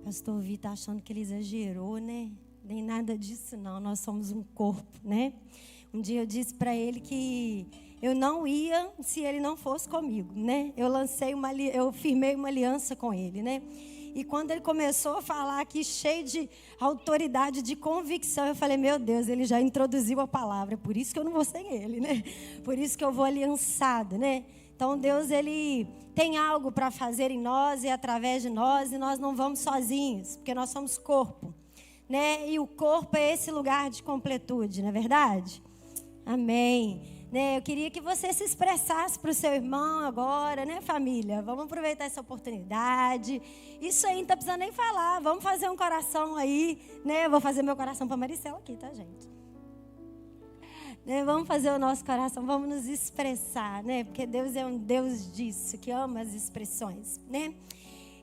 Pastor Vitor tá achando que ele exagerou, né? Nem nada disso, não. Nós somos um corpo, né? Um dia eu disse para ele que eu não ia se ele não fosse comigo, né? Eu firmei uma aliança com ele, né? E quando ele começou a falar aqui, cheio de autoridade, de convicção, eu falei, meu Deus, ele já introduziu a palavra, por isso que eu não vou sem ele, né? Por isso que eu vou aliançado, né? Então Deus, ele tem algo para fazer em nós e através de nós, e nós não vamos sozinhos, porque nós somos corpo, né? E o corpo é esse lugar de completude, não é verdade? Amém. Né, eu queria que você se expressasse para o seu irmão agora, né, família? Vamos aproveitar essa oportunidade. Isso aí não está precisando nem falar. Vamos fazer um coração aí, né? Eu vou fazer meu coração para a Maricela aqui, tá, gente? Né, vamos fazer o nosso coração, vamos nos expressar, né? Porque Deus é um Deus disso, que ama as expressões, né?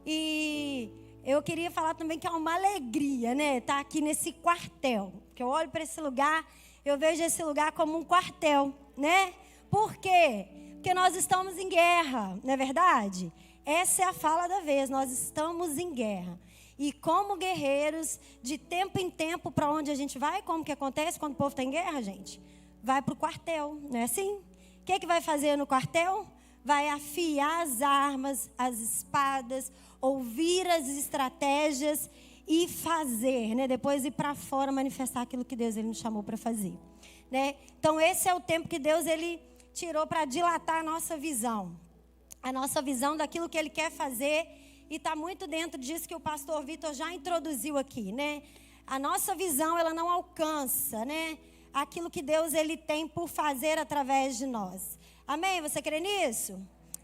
E eu queria falar também que é uma alegria, né? Estar aqui nesse quartel. Porque eu olho para esse lugar, eu vejo esse lugar como um quartel, né? Por quê? Porque nós estamos em guerra, não é verdade? Essa é a fala da vez, nós estamos em guerra. E como guerreiros, de tempo em tempo, para onde a gente vai, como que acontece quando o povo está em guerra, gente? Vai para o quartel, não é assim? O que vai fazer no quartel? Vai afiar as armas, as espadas, ouvir as estratégias e fazer, né? Depois ir para fora manifestar aquilo que Deus ele nos chamou para fazer, né? Então esse é o tempo que Deus ele tirou para dilatar a nossa visão daquilo que ele quer fazer, e está muito dentro disso que o pastor Vitor já introduziu aqui, né? A nossa visão ela não alcança, né? Aquilo que Deus ele tem por fazer através de nós. Amém? Você crê nisso?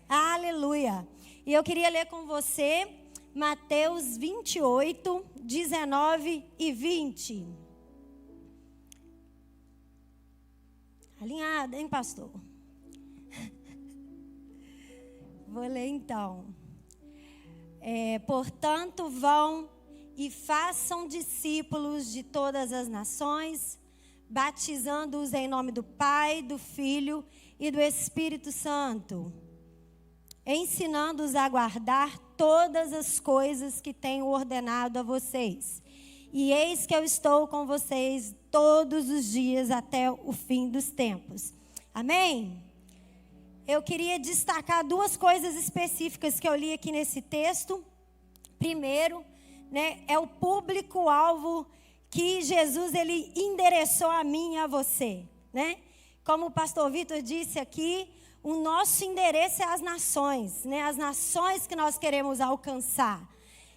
Aleluia! E eu queria ler com você Mateus 28, 19 e 20. Alinhado, hein, pastor? Vou ler então. Portanto, vão e façam discípulos de todas as nações, batizando-os em nome do Pai, do Filho e do Espírito Santo, ensinando-os a guardar todas as coisas que tenho ordenado a vocês. E eis que eu estou com vocês todos os dias até o fim dos tempos. Amém? Eu queria destacar duas coisas específicas que eu li aqui nesse texto. Primeiro, né, é o público-alvo que Jesus ele endereçou a mim e a você, né? Como o pastor Vitor disse aqui, o nosso endereço é as nações, né? As nações que nós queremos alcançar.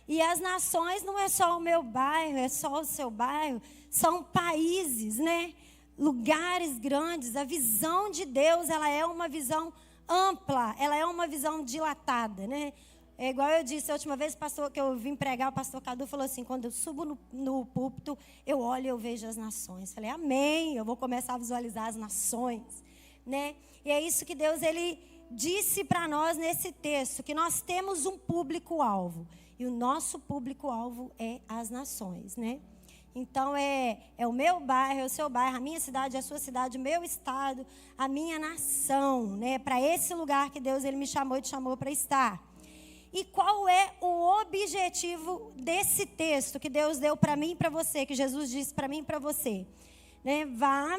E as nações não é só o meu bairro, é só o seu bairro, são países, né? Lugares grandes. A visão de Deus, ela é uma visão ampla, ela é uma visão dilatada, né? É igual eu disse a última vez, pastor, que eu vim pregar, o pastor Cadu falou assim, quando eu subo no púlpito, eu olho e eu vejo as nações. Falei, amém, eu vou começar a visualizar as nações, né? E é isso que Deus, ele disse para nós nesse texto, que nós temos um público-alvo. E o nosso público-alvo é as nações, né? Então, é o meu bairro, é o seu bairro, a minha cidade, a sua cidade, o meu estado, a minha nação, né? Para esse lugar que Deus ele me chamou e te chamou para estar. E qual é o objetivo desse texto que Deus deu para mim e para você, que Jesus disse para mim e para você? Né? Vá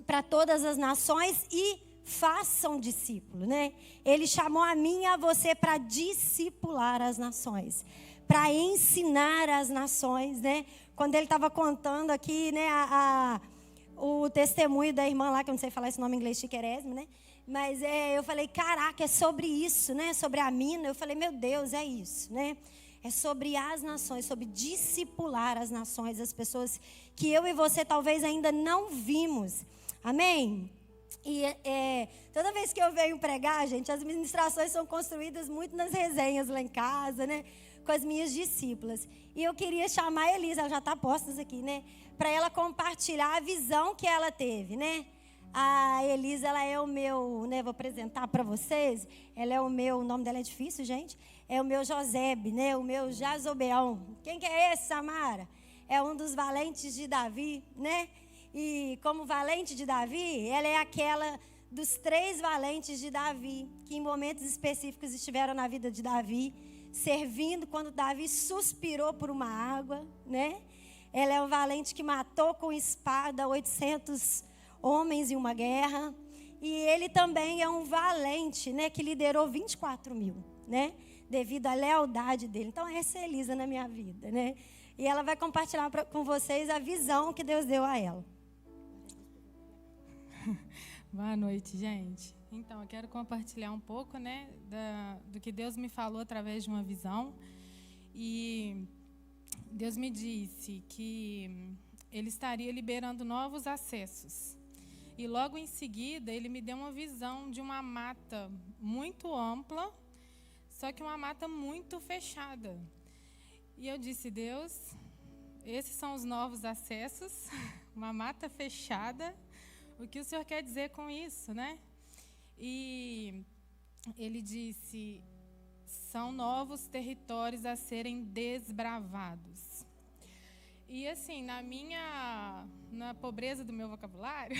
para todas as nações e façam discípulo, né? Ele chamou a mim e a você para discipular as nações, para ensinar as nações, né? Quando ele estava contando aqui, né, o testemunho da irmã lá, que eu não sei falar esse nome em inglês, chiquerésimo, né? Mas eu falei, caraca, é sobre isso, né? Sobre a mina. Eu falei, meu Deus, é isso, né? É sobre as nações, sobre discipular as nações, as pessoas que eu e você talvez ainda não vimos. Amém? E toda vez que eu venho pregar, gente, as ministrações são construídas muito nas resenhas lá em casa, né? Com as minhas discípulas. E eu queria chamar a Elisa, ela já está postas aqui, né? Para ela compartilhar a visão que ela teve, né? A Elisa, ela é o meu, né? Vou apresentar para vocês. Ela é o meu, o nome dela é difícil, gente. É o meu Josebe, né? O meu Jazobeão. Quem que é esse, Samara? É um dos valentes de Davi, né? E como valente de Davi, ela é aquela dos 3 valentes de Davi, que em momentos específicos estiveram na vida de Davi, servindo quando Davi suspirou por uma água, né? Ela é um valente que matou com espada 800 homens em uma guerra. E ele também é um valente, né? Que liderou 24 mil, né? Devido à lealdade dele. Então, essa é Elisa na minha vida, né? E ela vai compartilhar com vocês a visão que Deus deu a ela. Boa noite, gente. Então, eu quero compartilhar um pouco, né, do que Deus me falou através de uma visão. E Deus me disse que Ele estaria liberando novos acessos. E logo em seguida, Ele me deu uma visão de uma mata muito ampla, só que uma mata muito fechada. E eu disse, Deus, esses são os novos acessos, uma mata fechada. O que o Senhor quer dizer com isso, né? E Ele disse, são novos territórios a serem desbravados. E assim, na pobreza do meu vocabulário,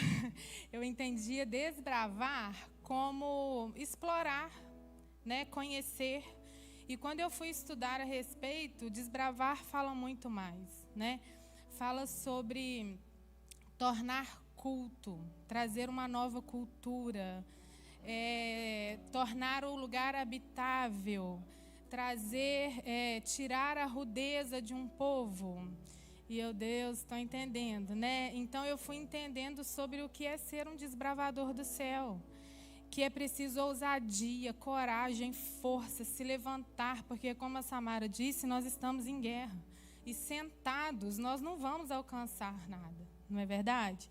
eu entendia desbravar como explorar, né, conhecer. E quando eu fui estudar a respeito, desbravar fala muito mais, né? Fala sobre tornar culto, trazer uma nova cultura, tornar o lugar habitável, tirar a rudeza de um povo. E eu, Deus, estou entendendo, né? Então eu fui entendendo sobre o que é ser um desbravador do céu. Que é preciso ousadia, coragem, força, se levantar, porque como a Samara disse, nós estamos em guerra. E sentados, nós não vamos alcançar nada, não é verdade?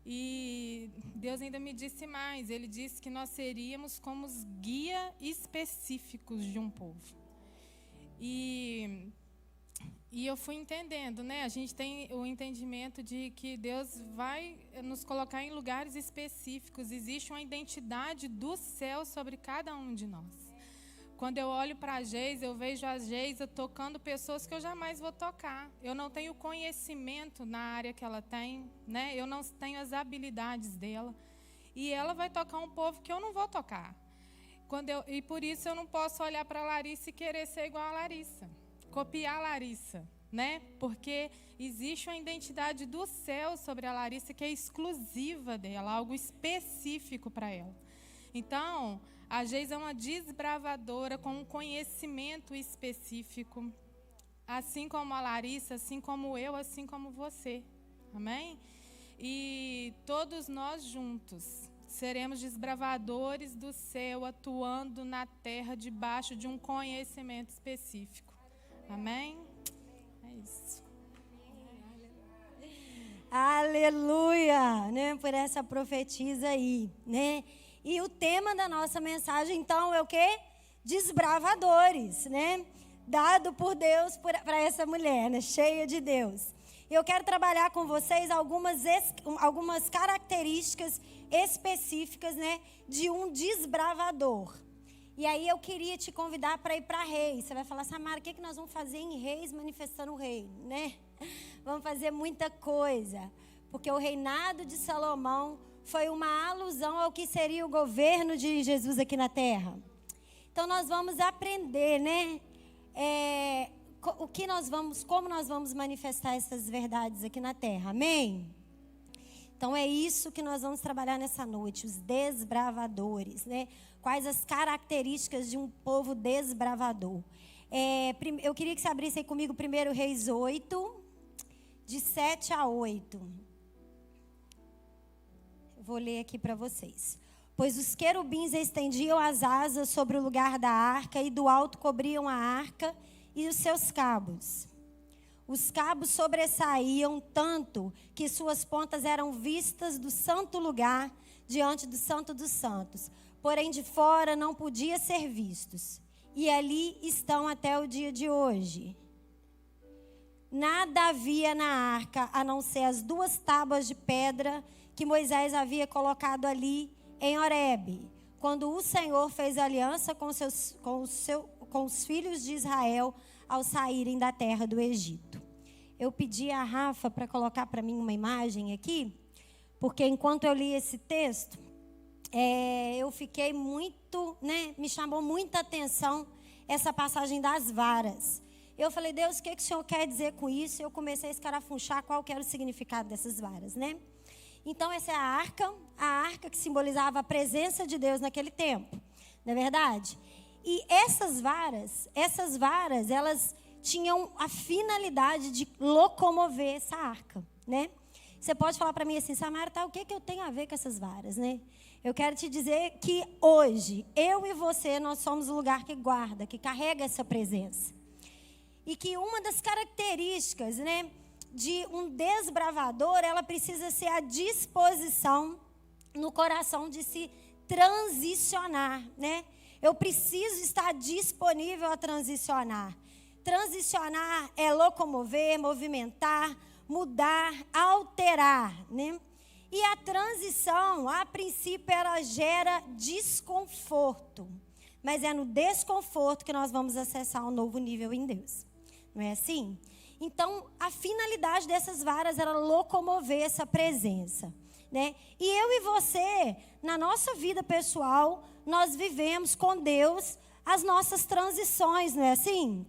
E Deus ainda me disse mais, Ele disse que nós seríamos como os guias específicos de um povo. E eu fui entendendo, né? A gente tem o entendimento de que Deus vai nos colocar em lugares específicos. Existe uma identidade do céu sobre cada um de nós. Quando eu olho para a Geisa, eu vejo a Geisa tocando pessoas que eu jamais vou tocar. Eu não tenho conhecimento na área que ela tem, né? Eu não tenho as habilidades dela. E ela vai tocar um povo que eu não vou tocar. E por isso eu não posso olhar para a Larissa e querer ser igual a Larissa. Copiar a Larissa, né? Porque existe uma identidade do céu sobre a Larissa que é exclusiva dela, algo específico para ela. Então, a Geisa é uma desbravadora com um conhecimento específico, assim como a Larissa, assim como eu, assim como você. Amém? E todos nós juntos seremos desbravadores do céu, atuando na terra debaixo de um conhecimento específico. Amém? É isso. Aleluia, né? Por essa profetisa aí, né? E o tema da nossa mensagem, então, é o quê? Desbravadores, né? Dado por Deus para essa mulher, né? Cheia de Deus. E eu quero trabalhar com vocês algumas características específicas, né? De um desbravador. E aí eu queria te convidar para ir para Reis. Você vai falar, Samara, o que nós vamos fazer em Reis manifestando o reino, né? Vamos fazer muita coisa. Porque o reinado de Salomão foi uma alusão ao que seria o governo de Jesus aqui na terra. Então nós vamos aprender, né? Como nós vamos manifestar essas verdades aqui na terra. Amém? Então é isso que nós vamos trabalhar nessa noite, os desbravadores, né? Quais as características de um povo desbravador. Eu queria que você abrisse aí comigo 1 Reis 8, de 7 a 8. Eu vou ler aqui para vocês. Pois os querubins estendiam as asas sobre o lugar da arca e do alto cobriam a arca e os seus cabos. Os cabos sobressaíam tanto que suas pontas eram vistas do santo lugar diante do Santo dos Santos. Porém, de fora não podia ser vistos. E ali estão até o dia de hoje. Nada havia na arca, a não ser as 2 tábuas de pedra que Moisés havia colocado ali em Horebe, quando o Senhor fez aliança com os filhos de Israel ao saírem da terra do Egito. Eu pedi a Rafa para colocar para mim uma imagem aqui, porque enquanto eu li esse texto, eu fiquei muito, né, me chamou muita atenção essa passagem das varas. Eu falei, Deus, o que o Senhor quer dizer com isso? E eu comecei a escarafunchar qual que era o significado dessas varas, né? Então, essa é a arca que simbolizava a presença de Deus naquele tempo, não é verdade? E essas varas, elas tinham a finalidade de locomover essa arca, né? Você pode falar para mim assim, Samara, tá, o que eu tenho a ver com essas varas, né? Eu quero te dizer que hoje, eu e você, nós somos o lugar que guarda, que carrega essa presença. E que uma das características, né, de um desbravador, ela precisa ser a disposição no coração de se transicionar, né? Eu preciso estar disponível a transicionar. Transicionar é locomover, movimentar, mudar, alterar, né? E a transição, a princípio, ela gera desconforto. Mas é no desconforto que nós vamos acessar um novo nível em Deus. Não é assim? Então, a finalidade dessas varas era locomover essa presença, né? E eu e você, na nossa vida pessoal, nós vivemos com Deus as nossas transições, não é assim?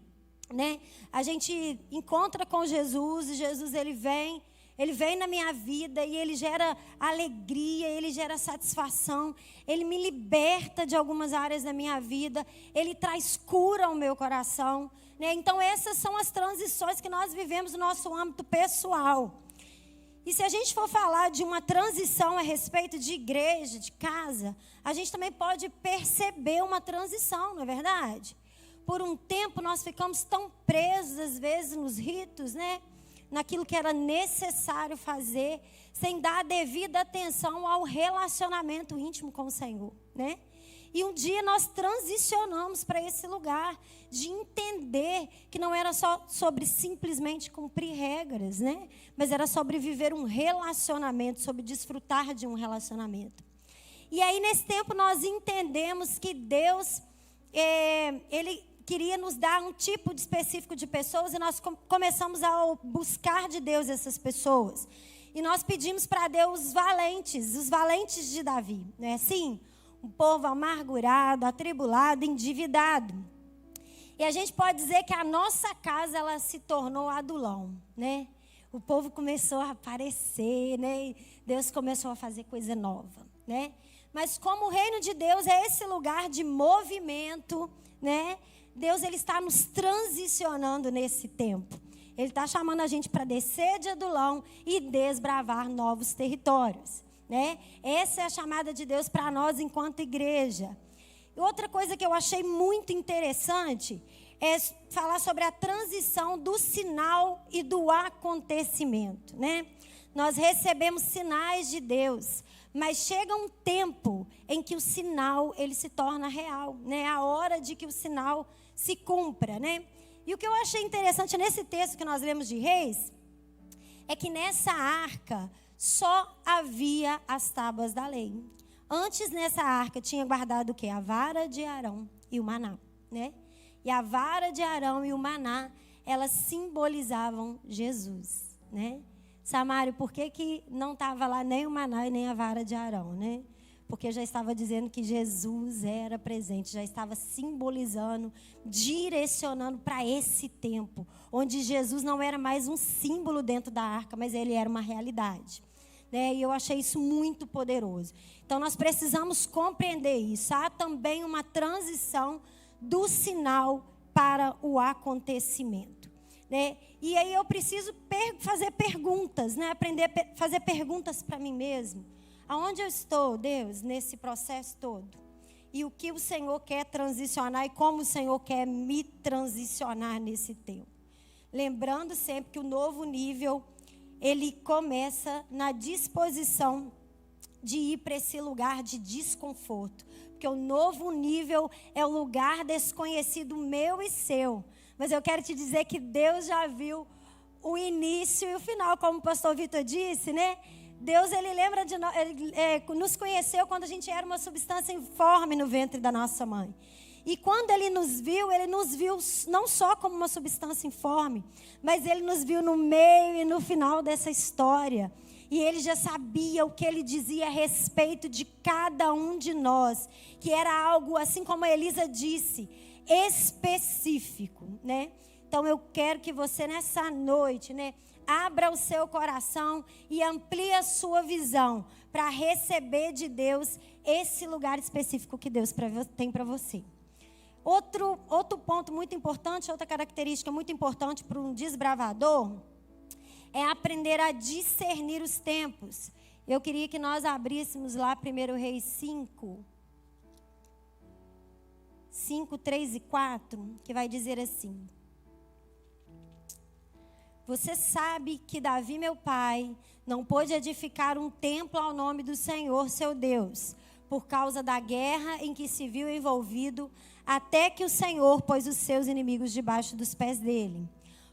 Né? A gente encontra com Jesus e Jesus ele vem na minha vida e ele gera alegria, ele gera satisfação, ele me liberta de algumas áreas da minha vida, ele traz cura ao meu coração, né? Então essas são as transições que nós vivemos no nosso âmbito pessoal. E se a gente for falar de uma transição a respeito de igreja, de casa, a gente também pode perceber uma transição, não é verdade? Por um tempo nós ficamos tão presos, às vezes, nos ritos, né? Naquilo que era necessário fazer, sem dar a devida atenção ao relacionamento íntimo com o Senhor, né? E um dia nós transicionamos para esse lugar de entender que não era só sobre simplesmente cumprir regras, né? Mas era sobre viver um relacionamento, sobre desfrutar de um relacionamento. E aí, nesse tempo, nós entendemos que Deus, Ele queria nos dar um tipo específico de pessoas e nós começamos a buscar de Deus essas pessoas. E nós pedimos para Deus os valentes de Davi, não é assim? Um povo amargurado, atribulado, endividado. E a gente pode dizer que a nossa casa, ela se tornou Adulão, né? O povo começou a aparecer, né? E Deus começou a fazer coisa nova, né? Mas como o reino de Deus é esse lugar de movimento, né? Deus ele está nos transicionando nesse tempo. Ele está chamando a gente para descer de Adulão e desbravar novos territórios, né? Essa é a chamada de Deus para nós enquanto igreja. E outra coisa que eu achei muito interessante é falar sobre a transição do sinal e do acontecimento, né? Nós recebemos sinais de Deus, mas chega um tempo em que o sinal ele se torna real, né? A hora de que o sinal se cumpra, né? E o que eu achei interessante nesse texto que nós lemos de Reis é que nessa arca só havia as tábuas da lei. Antes nessa arca tinha guardado o quê? A vara de Arão e o maná, né? E a vara de Arão e o maná, elas simbolizavam Jesus, né? Samário, por que não estava lá nem o maná e nem a vara de Arão, né? Porque já estava dizendo que Jesus era presente, já estava simbolizando, direcionando para esse tempo, onde Jesus não era mais um símbolo dentro da arca, mas ele era uma realidade, né? E eu achei isso muito poderoso. Então nós precisamos compreender isso. Há também uma transição do sinal para o acontecimento, né? E aí eu preciso fazer perguntas, né? Aprender a fazer perguntas para mim mesmo. Aonde eu estou, Deus, nesse processo todo? E o que o Senhor quer transicionar e como o Senhor quer me transicionar nesse tempo? Lembrando sempre que o novo nível, ele começa na disposição de ir para esse lugar de desconforto. Porque o novo nível é o lugar desconhecido meu e seu. Mas eu quero te dizer que Deus já viu o início e o final, como o pastor Vitor disse, né? Deus, ele lembra de nós, nos conheceu quando a gente era uma substância informe no ventre da nossa mãe. E quando ele nos viu não só como uma substância informe, mas ele nos viu no meio e no final dessa história. E ele já sabia o que ele dizia a respeito de cada um de nós, que era algo, assim como a Elisa disse, específico, né? Então eu quero que você nessa noite, né, abra o seu coração e amplie a sua visão para receber de Deus esse lugar específico que Deus tem para você. Outro ponto muito importante, outra característica muito importante para um desbravador é aprender a discernir os tempos. Eu queria que nós abríssemos lá 1 Reis 5, 3 e 4, que vai dizer assim: você sabe que Davi, meu pai, não pôde edificar um templo ao nome do Senhor, seu Deus, por causa da guerra em que se viu envolvido, até que o Senhor pôs os seus inimigos debaixo dos pés dele.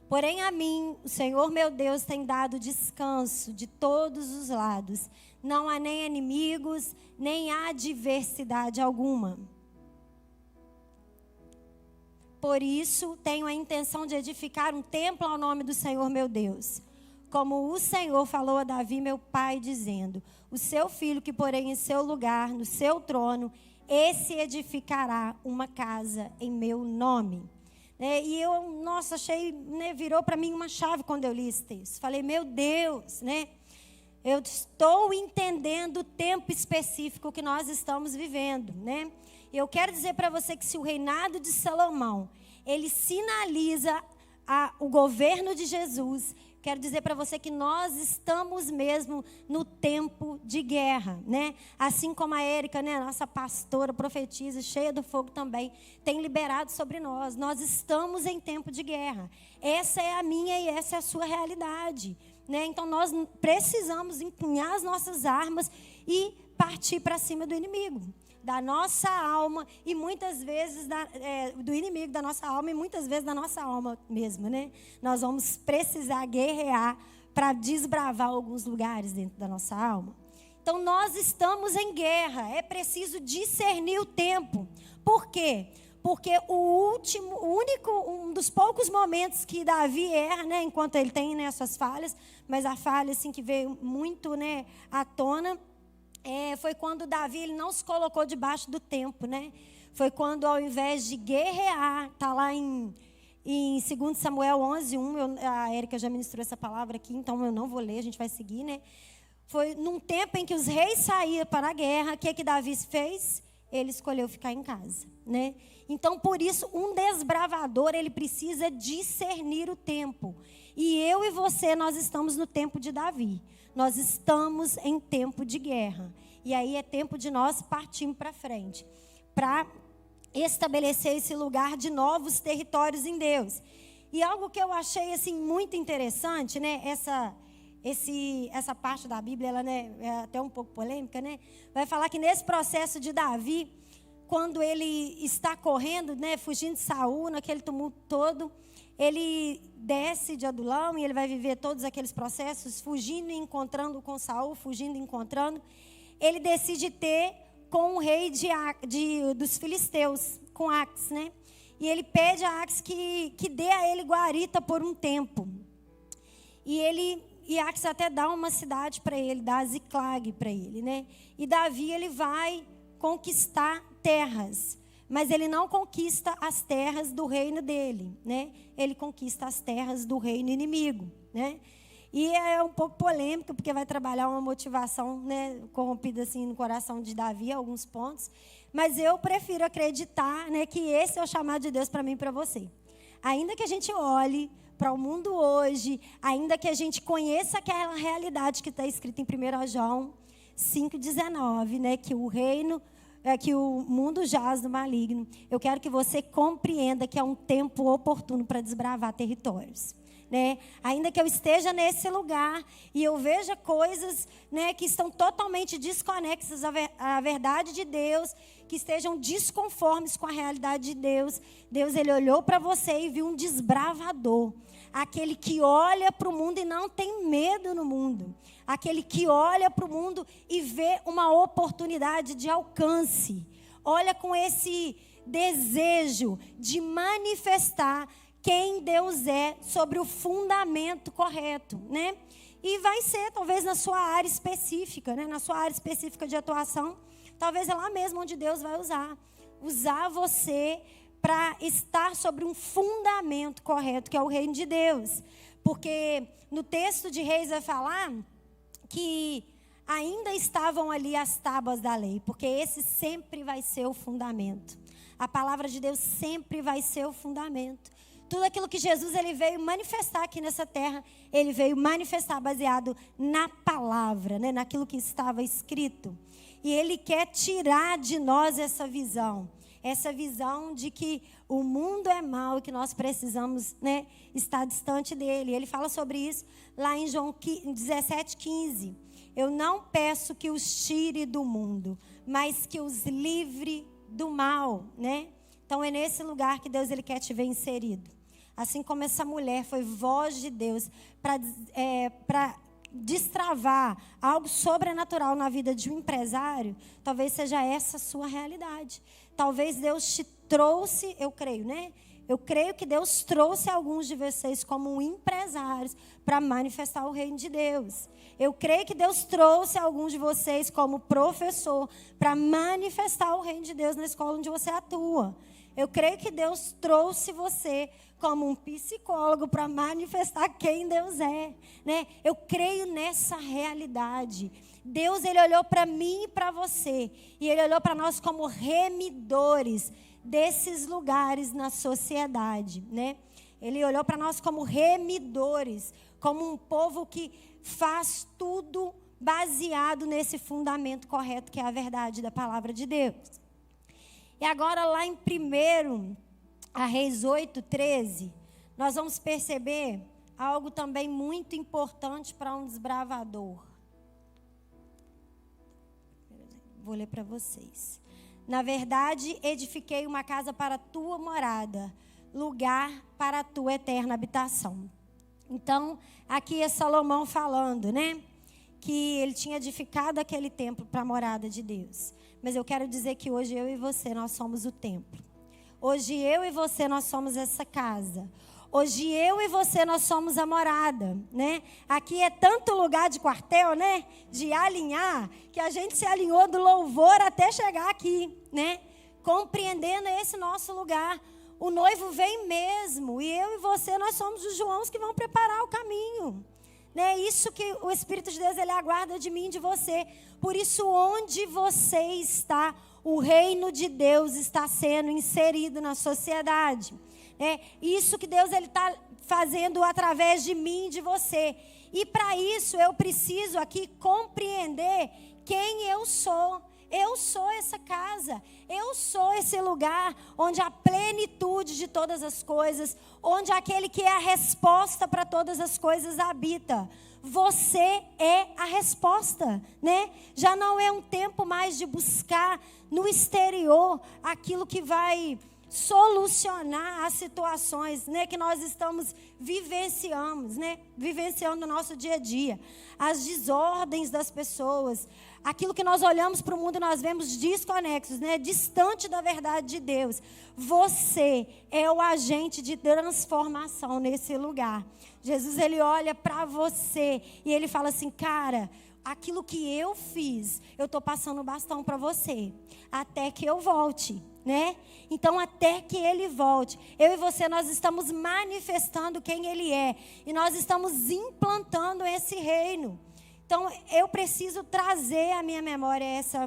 Porém, a mim, o Senhor meu Deus tem dado descanso de todos os lados. Não há nem inimigos, nem adversidade alguma. Por isso, tenho a intenção de edificar um templo ao nome do Senhor meu Deus. Como o Senhor falou a Davi, meu pai, dizendo: o seu filho que porém em seu lugar, no seu trono, esse edificará uma casa em meu nome. E eu, nossa, achei, né, virou para mim uma chave quando eu li esse texto. Falei, meu Deus, né? Eu estou entendendo o tempo específico que nós estamos vivendo, né? Eu quero dizer para você que se o reinado de Salomão, ele sinaliza o governo de Jesus, quero dizer para você que nós estamos mesmo no tempo de guerra, né? Assim como a Érica, né, nossa pastora, profetisa, cheia do fogo também, tem liberado sobre nós. Nós estamos em tempo de guerra. Essa é a minha e essa é a sua realidade, né? Então nós precisamos empunhar as nossas armas e partir para cima do inimigo, da nossa alma e muitas vezes do inimigo da nossa alma e muitas vezes da nossa alma mesmo, né? Nós vamos precisar guerrear para desbravar alguns lugares dentro da nossa alma. Então nós estamos em guerra, é preciso discernir o tempo. Por quê? Porque um dos poucos momentos que Davi erra, né, enquanto ele tem, né, as suas falhas, mas a falha assim que veio muito, né, à tona, foi quando Davi ele não se colocou debaixo do tempo, né? Foi quando, ao invés de guerrear, está lá em 2 Samuel 11:1, a Érica já ministrou essa palavra aqui, então eu não vou ler, a gente vai seguir, né? Foi num tempo em que os reis saíam para a guerra, o que Davi fez? Ele escolheu ficar em casa, né? Então, por isso, um desbravador, ele precisa discernir o tempo. E eu e você, nós estamos no tempo de Davi. Nós estamos em tempo de guerra. E aí é tempo de nós partirmos para frente, para estabelecer esse lugar de novos territórios em Deus. E algo que eu achei assim muito interessante, né? Essa parte da Bíblia, ela, né, é até um pouco polêmica, né? Vai falar que nesse processo de Davi, quando ele está correndo, né, fugindo de Saul, naquele tumulto todo, ele desce de Adulam e ele vai viver todos aqueles processos, fugindo e encontrando com Saul, fugindo e encontrando. Ele decide ter com o rei dos filisteus, com Ax, né? E ele pede a Ax que dê a ele guarita por um tempo. E Ax até dá uma cidade para ele, dá Ziclag para ele, né? E Davi, ele vai conquistar terras. Mas ele não conquista as terras do reino dele, né? Ele conquista as terras do reino inimigo, né? E é um pouco polêmico, porque vai trabalhar uma motivação, né, corrompida assim no coração de Davi, alguns pontos. Mas eu prefiro acreditar, né, que esse é o chamado de Deus para mim e para você. Ainda que a gente olhe para o mundo hoje, ainda que a gente conheça aquela realidade que está escrita em 1 João 5,19, né, que o mundo jaz do maligno. Eu quero que você compreenda que é um tempo oportuno para desbravar territórios, né? Ainda que eu esteja nesse lugar e eu veja coisas, né, que estão totalmente desconexas à verdade de Deus, que estejam desconformes com a realidade de Deus. Deus, ele olhou para você e viu um desbravador. Aquele que olha para o mundo e não tem medo no mundo. Aquele que olha para o mundo e vê uma oportunidade de alcance. Olha com esse desejo de manifestar quem Deus é sobre o fundamento correto, né? E vai ser, talvez, na sua área específica, né? Na sua área específica de atuação. Talvez é lá mesmo onde Deus vai usar você para estar sobre um fundamento correto, que é o reino de Deus. Porque no texto de Reis vai falar que ainda estavam ali as tábuas da lei, porque esse sempre vai ser o fundamento. A palavra de Deus sempre vai ser o fundamento. Tudo aquilo que Jesus ele veio manifestar aqui nessa terra, ele veio manifestar baseado na palavra, né? Naquilo que estava escrito. E ele quer tirar de nós essa visão de que o mundo é mau e que nós precisamos, né, estar distante dele. Ele fala sobre isso lá em João 17:15. Eu não peço que os tire do mundo, mas que os livre do mal, né? Então é nesse lugar que Deus ele quer te ver inserido. Assim como essa mulher foi voz de Deus para destravar algo sobrenatural na vida de um empresário, talvez seja essa a sua realidade. Talvez Deus te trouxe, eu creio, né? Eu creio que Deus trouxe alguns de vocês como empresários para manifestar o reino de Deus. Eu creio que Deus trouxe alguns de vocês como professor para manifestar o reino de Deus na escola onde você atua. Eu creio que Deus trouxe você como um psicólogo para manifestar quem Deus é, né? Eu creio nessa realidade. Deus, ele olhou para mim e para você, e ele olhou para nós como remidores desses lugares na sociedade, né? Ele olhou para nós como remidores, como um povo que faz tudo baseado nesse fundamento correto, que é a verdade da palavra de Deus. E agora lá em 1 Reis 8:13, nós vamos perceber algo também muito importante para um desbravador. Vou ler para vocês. Na verdade, edifiquei uma casa para a tua morada, lugar para a tua eterna habitação. Então, aqui é Salomão falando, né? Que ele tinha edificado aquele templo para a morada de Deus. Mas eu quero dizer que hoje eu e você, nós somos o templo. Hoje eu e você, nós somos essa casa. Hoje eu e você, nós somos a morada, né? Aqui é tanto lugar de quartel, né? De alinhar, que a gente se alinhou do louvor até chegar aqui, né? Compreendendo esse nosso lugar. O noivo vem mesmo, e eu e você, nós somos os Joãos que vão preparar o caminho. É isso que o Espírito de Deus ele aguarda de mim e de você. Por isso, onde você está, o reino de Deus está sendo inserido na sociedade. É isso que Deus está fazendo através de mim e de você. E para isso eu preciso aqui compreender quem eu sou. Eu sou essa casa, eu sou esse lugar onde a plenitude de todas as coisas, onde aquele que é a resposta para todas as coisas habita. Você é a resposta, né? Já não é um tempo mais de buscar no exterior aquilo que vai solucionar as situações, né, que nós estamos vivenciando no nosso dia a dia. As desordens das pessoas, aquilo que nós olhamos para o mundo e nós vemos desconexos, né, distante da verdade de Deus. Você é o agente de transformação nesse lugar. Jesus, ele olha para você e ele fala assim, cara, aquilo que eu fiz, eu estou passando o bastão para você, até que eu volte. Né? Então, até que ele volte, eu e você, nós estamos manifestando quem ele é. E nós estamos implantando esse reino. Então, eu preciso trazer à minha memória esse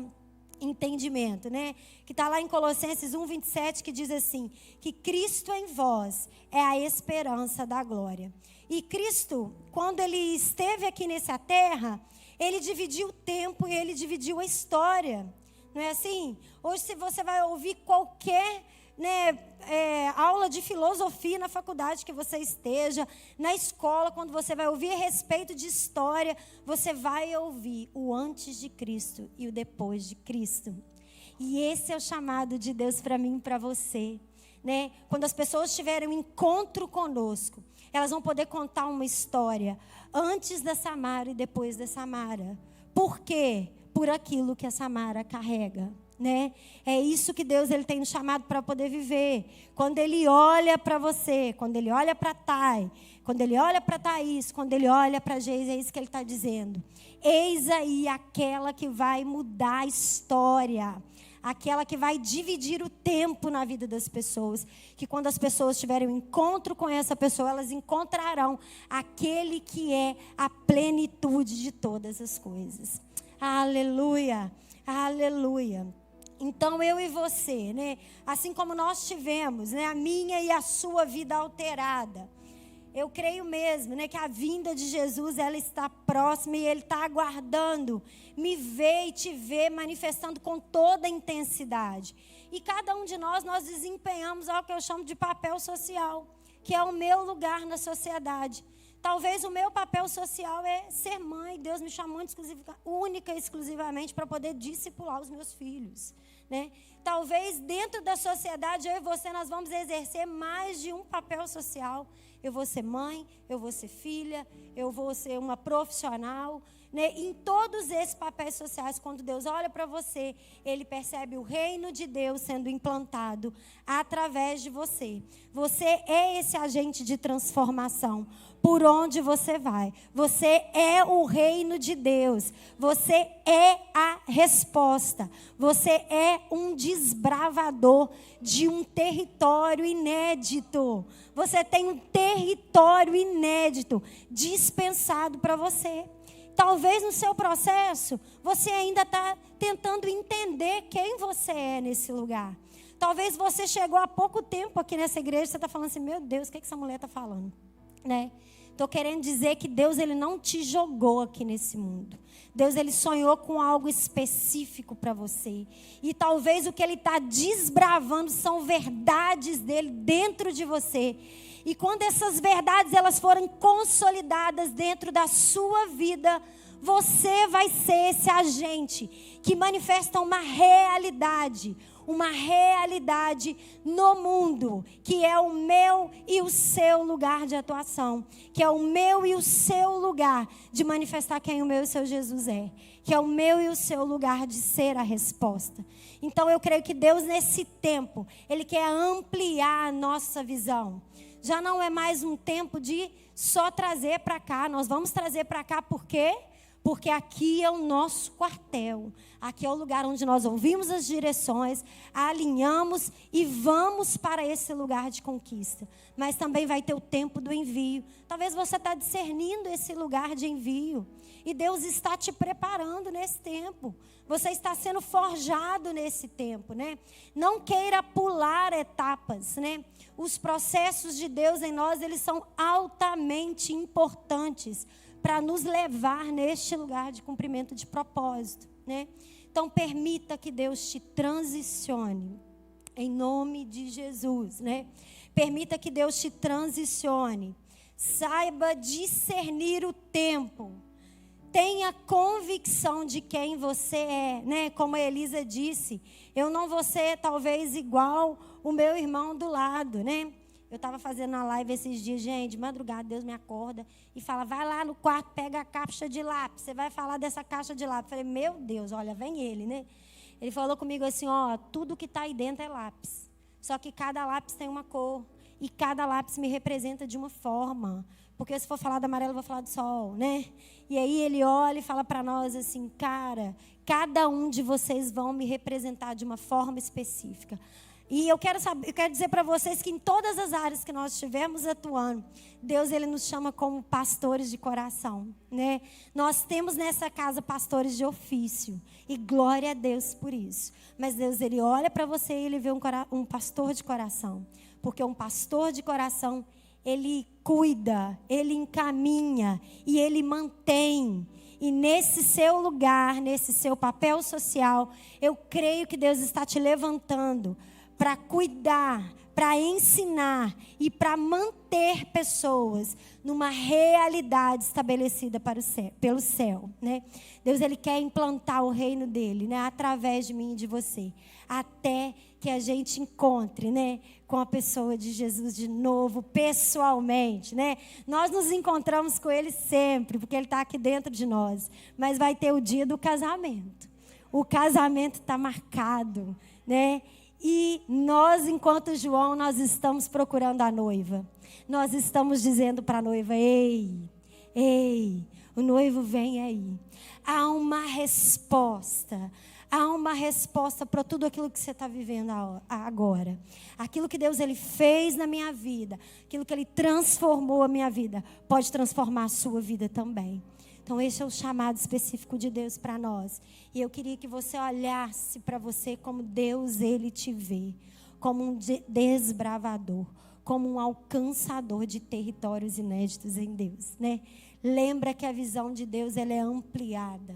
entendimento, né? Que está lá em Colossenses 1:27, que diz assim, que Cristo em vós é a esperança da glória. E Cristo, quando ele esteve aqui nessa terra, ele dividiu o tempo e ele dividiu a história. Não é assim? Hoje, se você vai ouvir qualquer aula de filosofia na faculdade que você esteja, na escola, quando você vai ouvir a respeito de história, você vai ouvir o antes de Cristo e o depois de Cristo. E esse é o chamado de Deus para mim e para você. Né? Quando as pessoas tiverem um encontro conosco, elas vão poder contar uma história antes da Samara e depois da Samara. Por quê? Por aquilo que a Samara carrega, né? É isso que Deus ele tem nos chamado para poder viver. Quando ele olha para você, quando ele olha para Thay, quando ele olha para Thaís, quando ele olha para Geis, é isso que ele está dizendo. Eis aí aquela que vai mudar a história. aquela que vai dividir o tempo na vida das pessoas, que quando as pessoas tiverem um encontro com essa pessoa, elas encontrarão aquele que é a plenitude de todas as coisas. Aleluia, aleluia. Então eu e você, né, assim como nós tivemos, né, a minha e a sua vida alterada, eu creio mesmo, né, que a vinda de Jesus, ela está próxima e Ele está aguardando me ver e te ver manifestando com toda a intensidade. E cada um de nós desempenhamos algo que eu chamo de papel social, que é o meu lugar na sociedade. Talvez o meu papel social é ser mãe. Deus me chamou única e exclusivamente para poder discipular os meus filhos, né? Talvez dentro da sociedade, eu e você, nós vamos exercer mais de um papel social. Eu vou ser mãe, eu vou ser filha, eu vou ser uma profissional, né? Em todos esses papéis sociais, quando Deus olha para você, Ele percebe o reino de Deus sendo implantado através de você. Você é esse agente de transformação. Por onde você vai. Você é o reino de Deus. Você é a resposta. Você é um desbravador de um território inédito. Você tem um território inédito dispensado para você. Talvez no seu processo, você ainda está tentando entender quem você é nesse lugar. Talvez você chegou há pouco tempo aqui nessa igreja e você está falando assim, meu Deus, o que essa mulher está falando? Né? Estou querendo dizer que Deus, Ele não te jogou aqui nesse mundo. Deus, Ele sonhou com algo específico para você. E talvez o que Ele está desbravando são verdades dEle dentro de você. E quando essas verdades elas forem consolidadas dentro da sua vida, você vai ser esse agente que manifesta uma realidade no mundo, que é o meu e o seu lugar de atuação, que é o meu e o seu lugar de manifestar quem o meu e o seu Jesus é, que é o meu e o seu lugar de ser a resposta. Então eu creio que Deus nesse tempo, Ele quer ampliar a nossa visão. Já não é mais um tempo de só trazer para cá, nós vamos trazer para cá por quê? Porque aqui é o nosso quartel. Aqui é o lugar onde nós ouvimos as direções, alinhamos e vamos para esse lugar de conquista. Mas também vai ter o tempo do envio. Talvez você está discernindo esse lugar de envio. E Deus está te preparando nesse tempo. Você está sendo forjado nesse tempo, né? Não queira pular etapas, né? Os processos de Deus em nós, eles são altamente importantes para nos levar neste lugar de cumprimento de propósito, né? Então, permita que Deus te transicione, em nome de Jesus, né? Permita que Deus te transicione. Saiba discernir o tempo. Tenha convicção de quem você é, né? Como a Elisa disse, eu não vou ser talvez igual o meu irmão do lado, né? Eu estava fazendo uma live esses dias, gente, de madrugada, Deus me acorda e fala, vai lá no quarto, pega a caixa de lápis, você vai falar dessa caixa de lápis. Eu falei, meu Deus, olha, vem ele, né? Ele falou comigo assim, ó, tudo que está aí dentro é lápis. Só que cada lápis tem uma cor e cada lápis me representa de uma forma. Porque se for falar do amarelo, eu vou falar do sol, né? E aí ele olha e fala para nós assim, cara, cada um de vocês vão me representar de uma forma específica. E eu quero dizer para vocês que em todas as áreas que nós estivermos atuando, Deus, Ele nos chama como pastores de coração, né? Nós temos nessa casa pastores de ofício, e glória a Deus por isso. Mas Deus, Ele olha para você e Ele vê um pastor de coração, porque um pastor de coração, ele cuida, ele encaminha e ele mantém. E nesse seu lugar, nesse seu papel social, eu creio que Deus está te levantando para cuidar, para ensinar e para manter pessoas numa realidade estabelecida pelo céu, né? Deus, Ele quer implantar o reino dEle, né? Através de mim e de você, até que a gente encontre, né, com a pessoa de Jesus de novo, pessoalmente, né? Nós nos encontramos com Ele sempre, porque Ele está aqui dentro de nós, mas vai ter o dia do casamento. O casamento está marcado, né? E nós, enquanto João, nós estamos procurando a noiva. Nós estamos dizendo para a noiva, ei, o noivo vem aí. Há uma resposta, Há uma resposta para tudo aquilo que você está vivendo agora. Aquilo que Deus ele fez na minha vida, aquilo que Ele transformou a minha vida, pode transformar a sua vida também. Então, esse é o chamado específico de Deus para nós. E eu queria que você olhasse para você como Deus ele te vê. Como um desbravador, como um alcançador de territórios inéditos em Deus, né? Lembra que a visão de Deus ela é ampliada.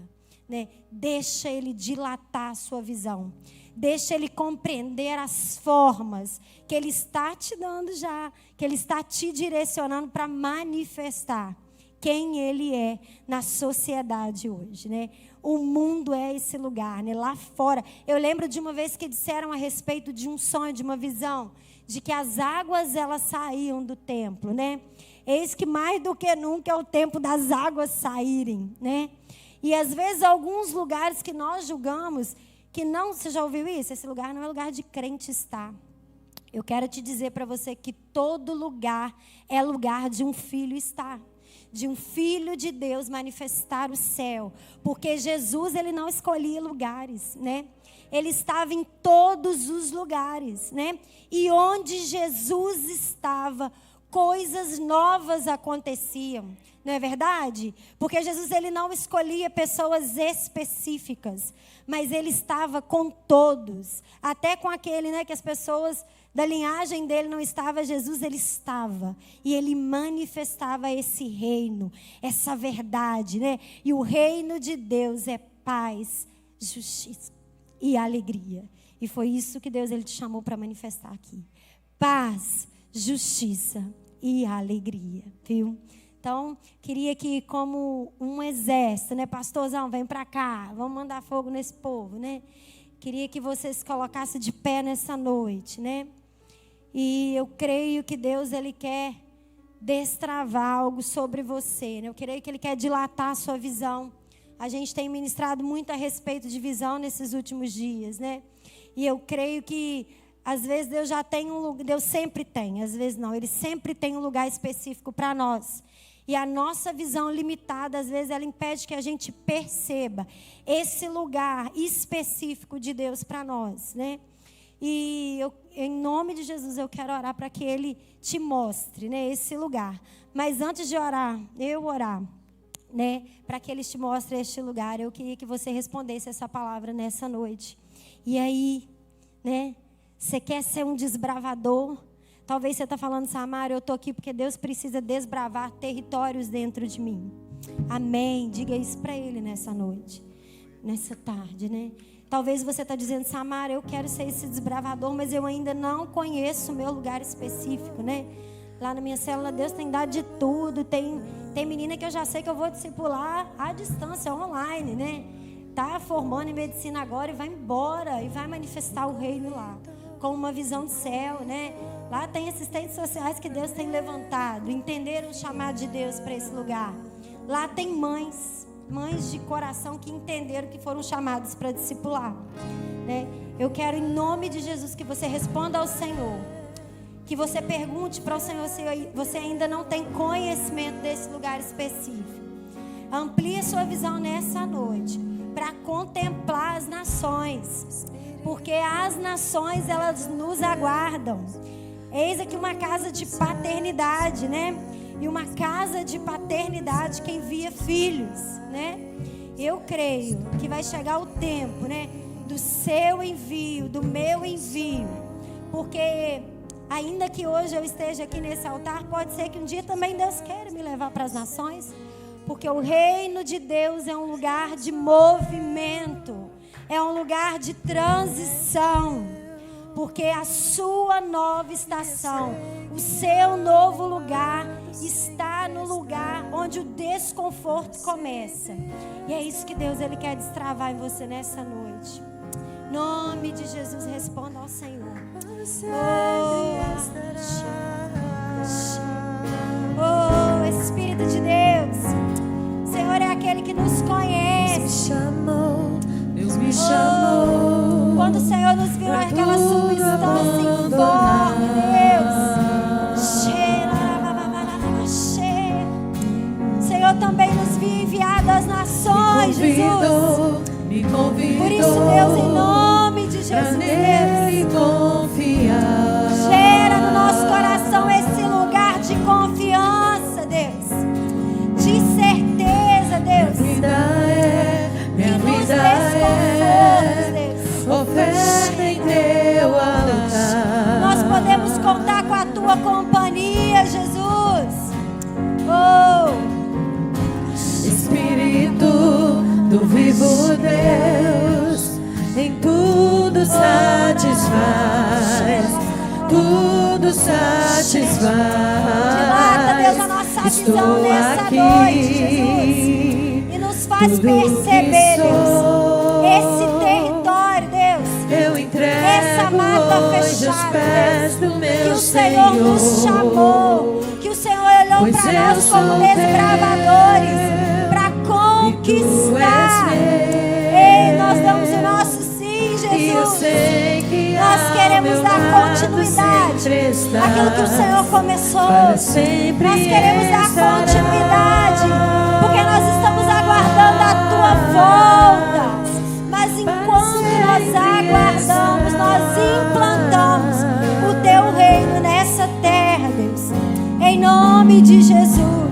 Né? Deixa Ele dilatar a sua visão. Deixa Ele compreender as formas que Ele está te dando já, que Ele está te direcionando para manifestar quem Ele é na sociedade hoje, né? O mundo é esse lugar, né? Lá fora. Eu lembro de uma vez que disseram a respeito de um sonho, de uma visão, de que as águas elas saíam do templo, né? Eis que mais do que nunca é o tempo das águas saírem, né? E às vezes alguns lugares que nós julgamos que não, você já ouviu isso? Esse lugar não é lugar de crente estar. Eu quero te dizer para você que todo lugar é lugar de um filho estar. De um filho de Deus manifestar o céu. Porque Jesus, ele não escolhia lugares, né? Ele estava em todos os lugares, né? E onde Jesus estava, coisas novas aconteciam. Não é verdade? Porque Jesus ele não escolhia pessoas específicas, mas ele estava com todos. Até com aquele, né, que as pessoas da linhagem dele não estavam, Jesus ele estava. E ele manifestava esse reino, essa verdade, né? E o reino de Deus é paz, justiça e alegria. E foi isso que Deus ele te chamou para manifestar aqui. Paz, justiça e alegria, viu? Então, queria que como um exército, né? Pastorzão, vem para cá, vamos mandar fogo nesse povo, né? Queria que você se colocasse de pé nessa noite, né? E eu creio que Deus, Ele quer destravar algo sobre você, né? Eu creio que Ele quer dilatar a sua visão. A gente tem ministrado muito a respeito de visão nesses últimos dias, né? E eu creio que às vezes Deus já tem um lugar, Deus sempre tem, às vezes não, Ele sempre tem um lugar específico para nós. E a nossa visão limitada, às vezes, ela impede que a gente perceba esse lugar específico de Deus para nós, né? E eu, em nome de Jesus, eu quero orar para que Ele te mostre, né, esse lugar. Mas antes de orar, né, para que Ele te mostre este lugar, eu queria que você respondesse essa palavra nessa noite. E aí, né, você quer ser um desbravador? Talvez você está falando, Samara, eu estou aqui porque Deus precisa desbravar territórios dentro de mim. Amém. Diga isso para Ele nessa noite, nessa tarde, né? Talvez você está dizendo, Samara, eu quero ser esse desbravador, mas eu ainda não conheço o meu lugar específico, né? Lá na minha célula, Deus tem dado de tudo. Tem menina que eu já sei que eu vou discipular à distância, online, né? Está formando em medicina agora e vai embora e vai manifestar o reino lá, com uma visão de céu, né? Lá tem assistentes sociais que Deus tem levantado, entenderam o chamado de Deus para esse lugar. Lá tem mães de coração que entenderam que foram chamados para discipular, né? Eu quero, em nome de Jesus, que você responda ao Senhor, que você pergunte para o Senhor se você ainda não tem conhecimento desse lugar específico. Amplie a sua visão nessa noite para contemplar as nações, porque as nações elas nos aguardam. Eis aqui uma casa de paternidade, né? E uma casa de paternidade que envia filhos, né? Eu creio que vai chegar o tempo, né? Do seu envio, do meu envio. Porque ainda que hoje eu esteja aqui nesse altar, pode ser que um dia também Deus queira me levar para as nações. Porque o reino de Deus é um lugar de movimento. É um lugar de transição. Porque a sua nova estação, o seu novo lugar, está no lugar onde o desconforto começa. E é isso que Deus ele quer destravar em você nessa noite. Em nome de Jesus, responda ao Senhor. Oh, Espírito de Deus. O Senhor é aquele que nos conhece. Deus me chamou. Quando o Senhor nos viu naquela substância informe, Deus. O Senhor também nos viu enviado às nações, Jesus. Me convidou. Por isso, Deus, em nome de Jesus, nele confiar. gera no nosso coração esse lugar de confiança, Deus, de certeza, Deus, Minha e nos vida desconfortos, Deus. oferta em teu altar. Nós podemos contar com a tua companhia, Jesus. Oh, Espírito do vivo Deus, em tudo satisfaz, tudo satisfaz. dilata, Deus, a nossa visão Estou nessa aqui, noite, Jesus, e nos faz tudo perceber, que Deus, sou, esse território, Deus, eu entrego essa mata hoje aos fechada, pés Deus, do que meu o Senhor nos Senhor. chamou, que o Senhor olhou Pois para eu nós como sou desbravadores, teu, para e tu conquistar. és meu. Ei, nós damos o nosso sim, E eu Jesus. sei que Nós ao queremos meu dar lado continuidade sempre estás. àquilo que o Senhor começou. Para sempre Nós queremos dar estarás. continuidade, porque nós estamos aguardando a tua volta. Mas enquanto nós aguardamos, nós implantamos o teu reino nessa terra, Deus. Em nome de Jesus.